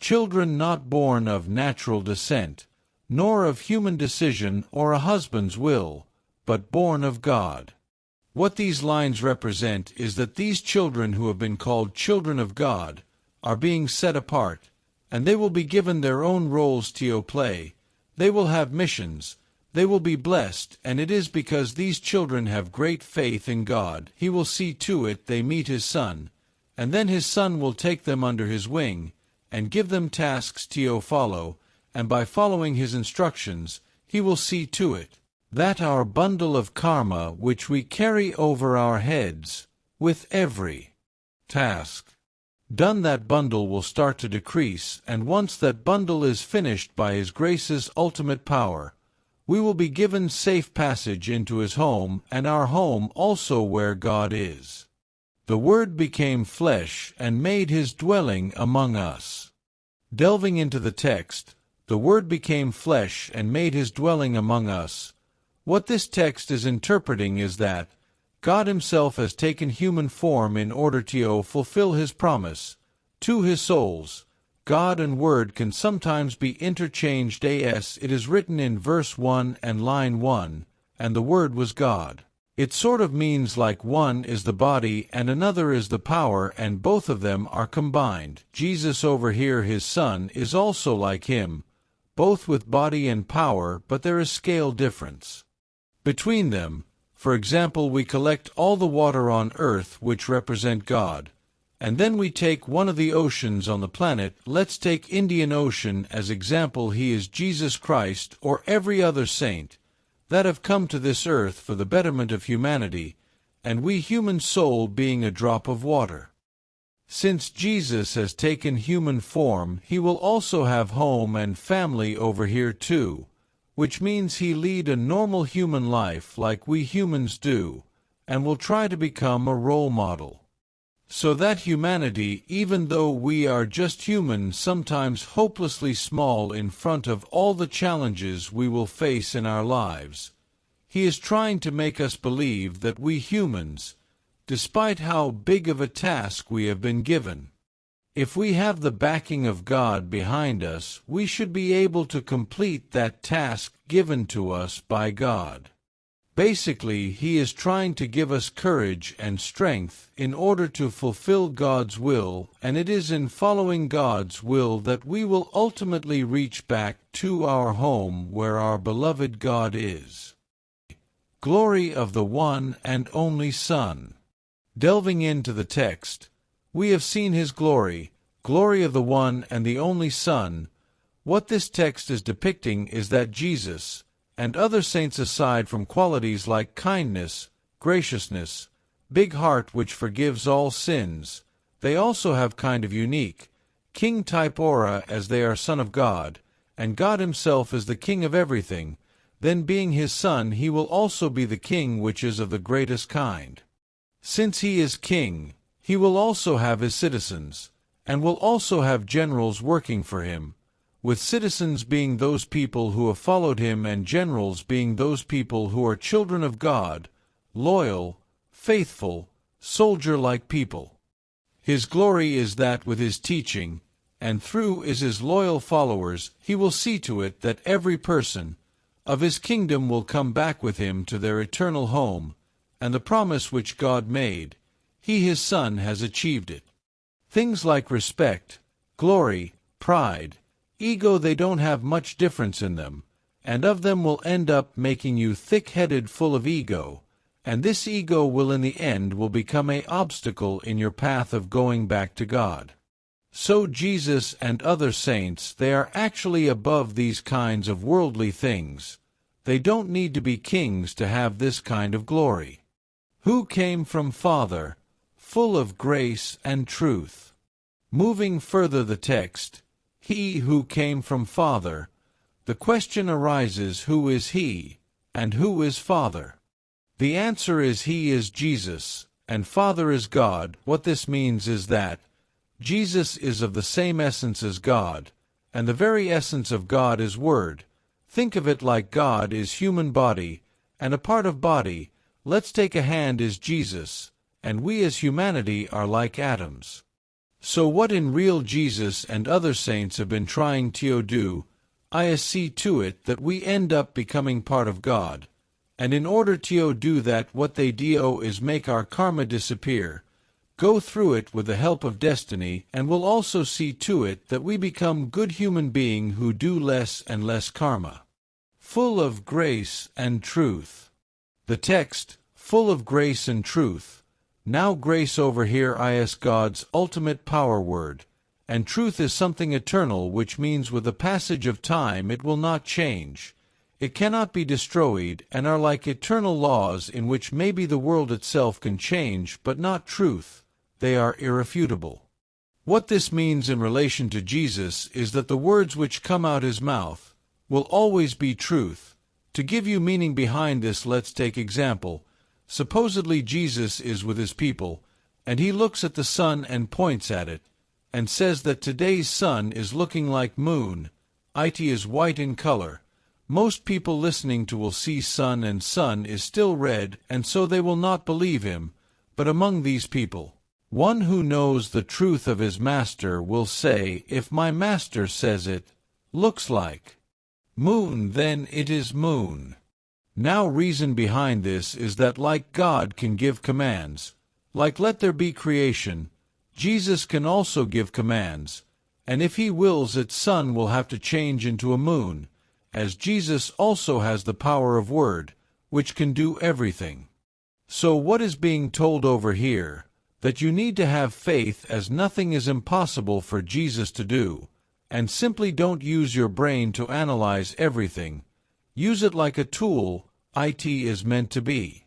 children not born of natural descent, nor of human decision or a husband's will, but born of God. What these lines represent is that these children who have been called children of God are being set apart, and they will be given their own roles to play. They will have missions. They will be blessed, and it is because these children have great faith in God. He will see to it they meet His Son, and then His Son will take them under His wing, and give them tasks to follow, and by following His instructions, He will see to it that our bundle of karma which we carry over our heads, with every task done, that bundle will start to decrease, and once that bundle is finished by His grace's ultimate power, we will be given safe passage into His home, and our home also where God is. The Word became flesh and made His dwelling among us. Delving into the text, the Word became flesh and made His dwelling among us. What this text is interpreting is that God Himself has taken human form in order to fulfill His promise to His souls. God and Word can sometimes be interchanged, as it is written in verse 1 and line 1, and the Word was God. It sort of means like one is the body and another is the power, and both of them are combined. Jesus over here, His Son, is also like Him, both with body and power, but there is scale difference between them. For example, we collect all the water on earth which represent God, and then we take one of the oceans on the planet. Let's take Indian Ocean as example. He is Jesus Christ or every other saint that have come to this earth for the betterment of humanity, and we human soul being a drop of water. Since Jesus has taken human form, He will also have home and family over here too, which means He lead a normal human life like we humans do, and will try to become a role model. So that humanity, even though we are just human, sometimes hopelessly small in front of all the challenges we will face in our lives, He is trying to make us believe that we humans, despite how big of a task we have been given, if we have the backing of God behind us, we should be able to complete that task given to us by God. Basically, He is trying to give us courage and strength in order to fulfill God's will, and it is in following God's will that we will ultimately reach back to our home where our beloved God is. Glory of the one and only Son. Delving into the text, we have seen His glory, glory of the one and the only Son. What this text is depicting is that Jesus, and other saints aside from qualities like kindness, graciousness, big heart which forgives all sins, they also have kind of unique, king-type aura as they are Son of God, and God Himself is the King of everything. Then being His Son, He will also be the King which is of the greatest kind. Since He is King, He will also have His citizens, and will also have generals working for Him, with citizens being those people who have followed Him and generals being those people who are children of God, loyal, faithful, soldier-like people. His glory is that with His teaching, and through His loyal followers, He will see to it that every person of His kingdom will come back with Him to their eternal home, and the promise which God made, He, His Son, has achieved it. Things like respect, glory, pride, ego, they don't have much difference in them, and of them will end up making you thick-headed, full of ego, and this ego will in the end will become an obstacle in your path of going back to God. So Jesus and other saints, they are actually above these kinds of worldly things. They don't need to be kings to have this kind of glory. Who came from Father, full of grace and truth. Moving further the text, He who came from Father, the question arises, who is He, and who is Father? The answer is He is Jesus, and Father is God. What this means is that Jesus is of the same essence as God, and the very essence of God is Word. Think of it like God is human body, and a part of body. Let's take a hand is Jesus, and we as humanity are like atoms. So what in real Jesus and other saints have been trying to do, I see to it that we end up becoming part of God. And in order to do that, what they do is make our karma disappear, go through it with the help of destiny, and will also see to it that we become good human beings who do less and less karma. Full of grace and truth. The text, full of grace and truth. Now grace over here is God's ultimate power word, and truth is something eternal, which means with the passage of time it will not change. It cannot be destroyed, and are like eternal laws in which maybe the world itself can change, but not truth. They are irrefutable. What this means in relation to Jesus is that the words which come out his mouth will always be truth. To give you meaning behind this, let's take example. Supposedly Jesus is with his people, and he looks at the sun and points at it, and says that today's sun is looking like moon. It is white in color. Most people listening to will see sun, and sun is still red, and so they will not believe him. But among these people, one who knows the truth of his master will say, if my master says it looks like moon, then it is moon. Now reason behind this is that like God can give commands, like let there be creation, Jesus can also give commands, and if he wills it, sun will have to change into a moon, as Jesus also has the power of word, which can do everything. So what is being told over here? That you need to have faith, as nothing is impossible for Jesus to do, and simply don't use your brain to analyze everything. Use it like a tool it is meant to be.